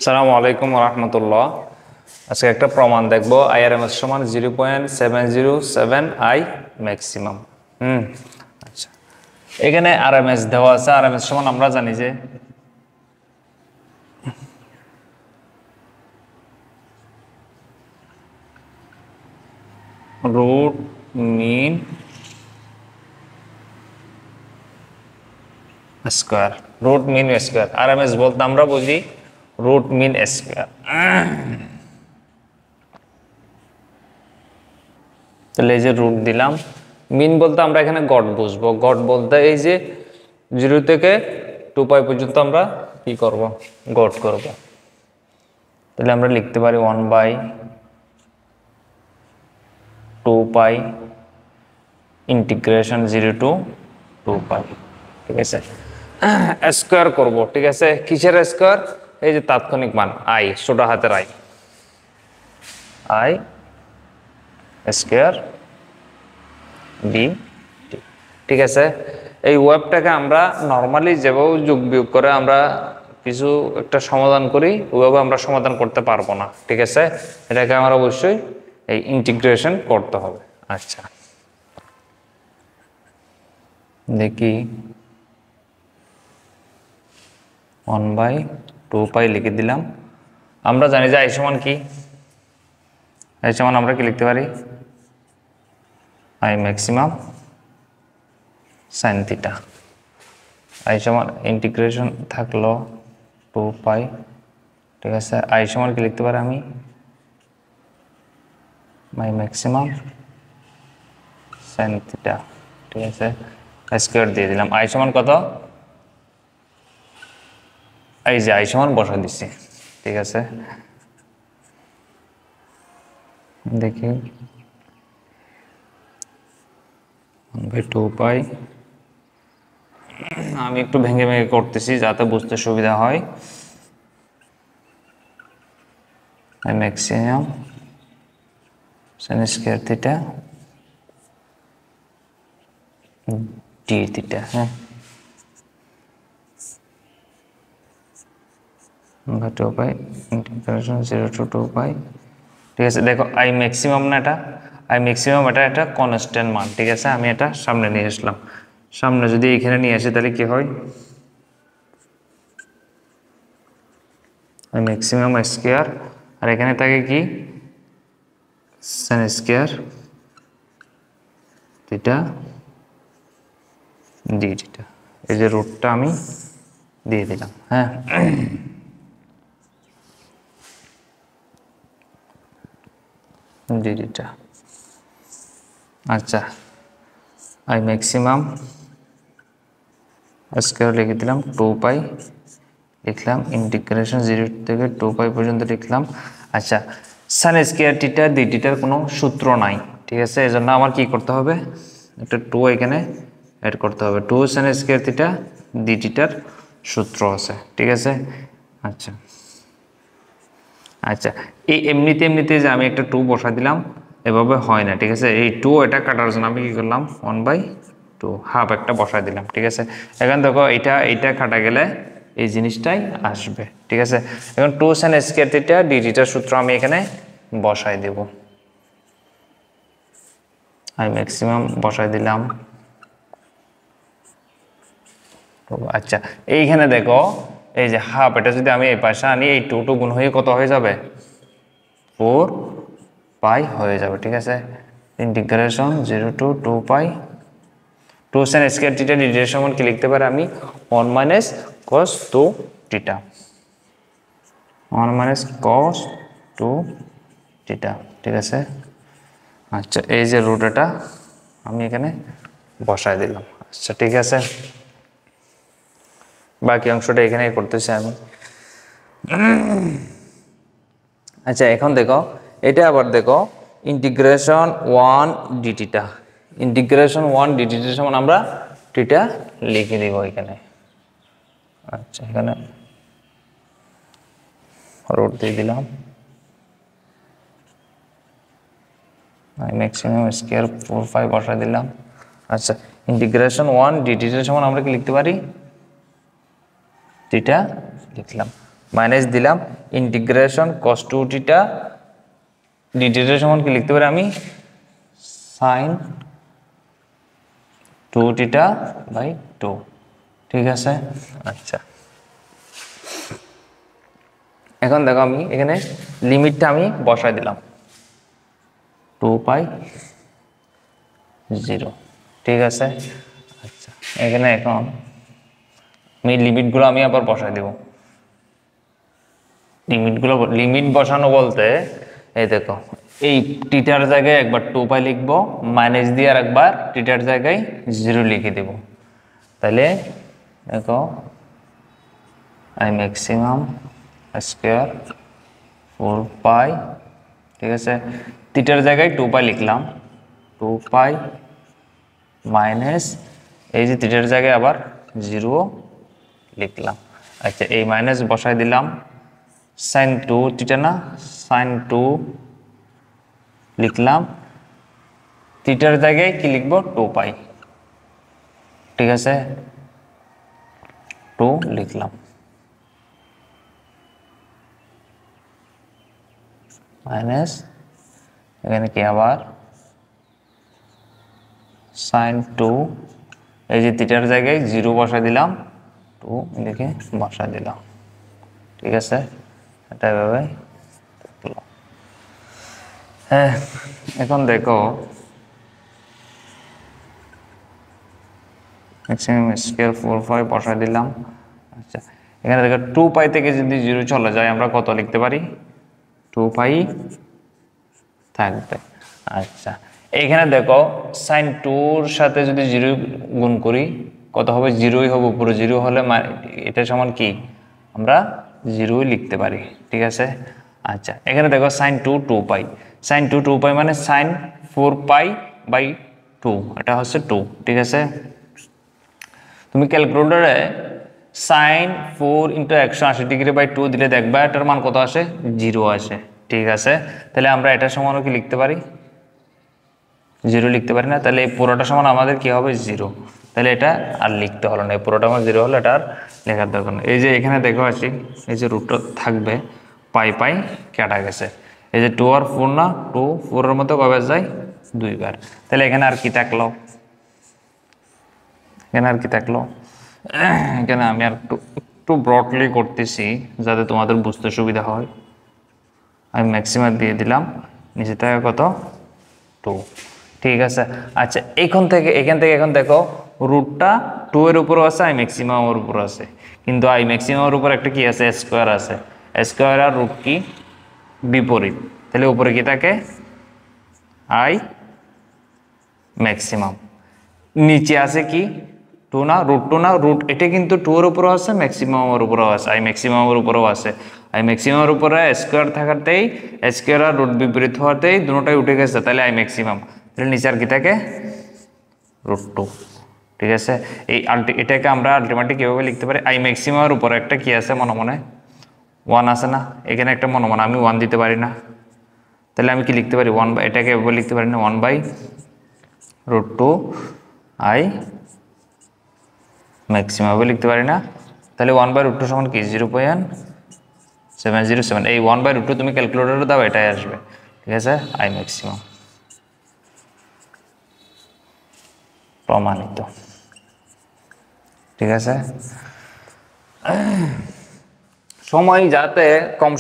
আসসালামু আলাইকুম রাহমাতুল্লাহ। আজকে একটা প্রমাণ দেখব আইআরএমএস সমান 0.707 আই ম্যাক্সিমাম। আচ্ছা, এখানে আরএমএস দেওয়া আছে। আরএমএস সমান আমরা জানি যে root mean square. Root mean square RMS বলতে আমরা বুঝি রুট মিন স্কয়ার। তাহলে এই যে রুট দিলাম, মিন বলতে আমরা এখানে গড় বুঝবো। গড় বলতে এই যে 0 থেকে 2π পর্যন্ত আমরা কি করব, গড় করব। তাহলে আমরা লিখতে পারি 1/2π ইন্টিগ্রেশন 0 to 2π। ঠিক আছে, স্কয়ার করব। ঠিক আছে, কিসের স্কয়ার? এই যে তাৎক্ষণিক মান আই, ছোট হাতের আই, আই স্কয়ার ডি। ঠিক আছে, এই ওয়েবটাকে আমরা নর্মালি যেভাবে যোগ বিয়োগ করে আমরা কিছু একটা সমাধান করি, ওইভাবে আমরা সমাধান করতে পারবো না। ঠিক আছে, এটাকে আমার অবশ্যই এই ইন্টিগ্রেশন করতে হবে। আচ্ছা, দেখি 1/2π লিখে দিলাম। আমরা জানি যে আই সমান কি? আই সমান আমরা কি লিখতে পারি? I maximum sine theta. I সমান ইন্টিগ্রেশন থাকলো 2π। ঠিক আছে, আই সমান কি লিখতে পারি আমি? I maximum sine theta. ঠিক আছে, স্কয়ার দিয়ে দিলাম। আই সমান কত? এই যে আই সমান বসা দিচ্ছি। ঠিক আছে, দেখি 1/2π। আমি একটু ভেঙে ভেঙে করতেছি যাতে বুঝতে সুবিধা হয়। Maximum sine square theta D theta. হ্যাঁ, 2π ইন্টিগ্রেশন 0 to 2π। ঠিক আছে, দেখো আই ম্যাক্সিমাম না, এটা আই ম্যাক্সিমাম, এটা একটা কনস্ট্যান্ট মান। ঠিক আছে, আমি এটা সামনে নিয়ে আসলাম। সামনে যদি এখানে নিয়ে আসি তাহলে কি হয়? আই ম্যাক্সিমাম স্কয়ার, আর এখানে থাকে কি? Sine square theta D theta. এই যে রুটটা আমি দিয়ে দিলাম। হ্যাঁ, ডি থিটা। আচ্ছা, আই ম্যাক্সিমাম স্কয়ার লিখে দিলাম, 2π লিখলাম, ইন্টিগ্রেশন 0 থেকে 2π পর্যন্ত লিখলাম। আচ্ছা, সাইন স্কয়ার থিটা ডি থিটার কোনো সূত্র নাই। ঠিক আছে, এই জন্য আমার কি করতে হবে? একটা 2 এখানে অ্যাড করতে হবে। 2 সাইন স্কয়ার থিটা ডি থিটার সূত্র আছে। ঠিক আছে, আচ্ছা আচ্ছা, এই এমনিতে যে আমি একটা 2 বসা দিলাম এভাবে হয় না। ঠিক আছে, এই 2 এটা কাটার জন্য আমি কি করলাম? 1/2 হাফ একটা বসাই দিলাম। ঠিক আছে, এখন দেখো এইটা কাটা গেলে এই জিনিসটাই আসবে। ঠিক আছে, এখন 2 সাইন স্কয়ার থিটা ডি থিটার সূত্র আমি এখানে বসাই দেব। আই ম্যাক্সিমাম বসাই দিলাম। আচ্ছা, এইখানে দেখো এই যে হাফ, এটা যদি আমি এই পাশে আনি, এই 2 গুণ হয়ে কত হয়ে যাবে? 4π হয়ে যাবে। ঠিক আছে, integration 0 to 2π। 2 sine square theta D থিটার সমান কি লিখতে পারি আমি? 1 - cos 2 থিটা। 1 - cos 2 theta. ঠিক আছে, আচ্ছা, এই যে রুট এটা আমি এখানে বসায় দিলাম। আচ্ছা, ঠিক আছে, বাকি অংশটা এখানে করতেছি আমি। আচ্ছা, এখন দেখো এটা আবার দেখো integration 1 D theta. Integration 1 D থিটার সমান আমরা থিটা লিখে দিব এখানে। আচ্ছা, এখানে রুট দিয়ে দিলাম। ম্যাক্সিমাম স্কয়ার 4π বসা দিলাম। আচ্ছা, ইন্টিগ্রেশন 1 ডি থিটার সমান আমরা কি লিখতে পারি? থিটা লিখলাম। মাইনাস দিলাম integration cos 2 theta D theta সমান কি লিখতে পারি আমি sin 2 থিটা বাই 2 ঠিক আছে। আচ্ছা এখন দেখো আমি এখানে লিমিটটা আমি বসাই দিলাম 2 পাই 0 ঠিক আছে। আচ্ছা এখানে এখন আমি লিমিটগুলো আমি আবার বসাই দেব। লিমিট বসানো বলতে এই দেখো এই টিটার জায়গায় একবার 2 পাই লিখবো মাইনাস দিয়ে আর একবার টিটার জায়গায় 0 লিখে দেব। তাহলে দেখো আই ম্যাক্সিমাম স্কয়ার 4 পাই ঠিক আছে টিটার জায়গায় 2 পাই লিখলাম 2 পাই মাইনাস এই যে টিটার জায়গায় আবার 0 লিখলাম। আচ্ছা এই মাইনাস বসাই দিলাম sin 2 থিটা না sin 2 লিখলাম থিটার জায়গায় কি লিখব 2 পাই ঠিক আছে 2 লিখলাম মাইনাস এখানে কি আবার sin 2 এই যে থিটার জায়গায় 0 বসাই দিলাম 2 লিখে বসাই দিলাম ঠিক আছে এটা এভাবে হ্যাঁ। এখন দেখো ম্যাক্সিমাম স্কয়ার 4 পাই বসাই দিলাম। আচ্ছা এখানে দেখো 2 পাই থেকে যদি 0 চলে যায় আমরা কত লিখতে পারি 2 পাই থাকবে। আচ্ছা এখানে দেখো sin 2 এর সাথে যদি 0 গুণ করি কত হবে 0ই হবে পুরো 0 হলে এটা সমান কি আমরা 0ই লিখতে পারি ঠিক আছে। আচ্ছা এখানে দেখো sin 2 2 পাই sin 2 2 পাই মানে sin 4 পাই বাই 2 এটা হচ্ছে 2 ঠিক আছে। তুমি ক্যালকুলেটরে sin 4 * 180 ডিগ্রি বাই 2 দিলে দেখবা এটার মান কত আসে 0 আসে ঠিক আছে। তাহলে আমরা এটা সমানও কি লিখতে পারি 0 লিখতে পারি না তাহলে এই পুরোটা সমান আমাদের কি হবে 0 তাহলে এটা আর লিখতে হলো না এই পুরোটা আমার 0 হলো এটা আর লেখার দরকার নেই। এই যে এখানে দেখো আছে এই যে রুটটা থাকবে পাই পাই কেটে গেছে এই যে 2 আর 4 না 2 4 এর মধ্যে কয়বার যায় 2 বার তাহলে এখানে আর কি থাকলো এখানে আমি আর একটু ব্রডলি করতেছি যাতে তোমাদের বুঝতে সুবিধা হয়। আমি ম্যাক্সিমাম দিয়ে দিলাম নিচে থেকে কত 2 ঠিক আছে। আচ্ছা এখান থেকে এখন দেখো রুটটা 2 এর উপর আছে আই ম্যাক্সিমাম এর উপর আছে কিন্তু আই ম্যাক্সিমাম এর উপর একটা কি আছে স্কয়ার আছে স্কয়ার আর রুট কি বিপরীত তাহলে উপরে কি থাকে আই ম্যাক্সিমাম নিচে আছে কি 2 না রুট 2 না রুট এটা কিন্তু 2 এর উপর আছে ম্যাক্সিমাম এর উপরও আছে আই ম্যাক্সিমাম এর উপরও আছে আই ম্যাক্সিমাম এর উপরে স্কয়ার থাকাতেই স্কয়ার আর রুট বিপরীত হওয়াতেই দুটোটাই উঠে গেছে তাহলে আই ম্যাক্সিমাম তাহলে নিচে আর কি থাকে রুট 2 ঠিক আছে। এই এটাকে আমরা আলটিমেটলি কিভাবে লিখতে পারি আই ম্যাক্সিমাম এর উপরে একটা কি আছে মনে মনে 1 আছে না এখানে একটা মনে মনে আমি 1 দিতে পারি না তাহলে আমি কি লিখতে পারি 1 বাই এটাকে এভাবে লিখতে পারি না 1 বাই রুট 2 আই ম্যাক্সিমাম এভাবে লিখতে পারি না তাহলে 1 বাই রুট 2 সমান কি 0.707 এই 1 বাই রুট 2 তুমি ক্যালকুলেটরে দাও এটাই আসবে ঠিক আছে আই ম্যাক্সিমাম প্রমাণিত ঠিক আছে। সময় যাতে কম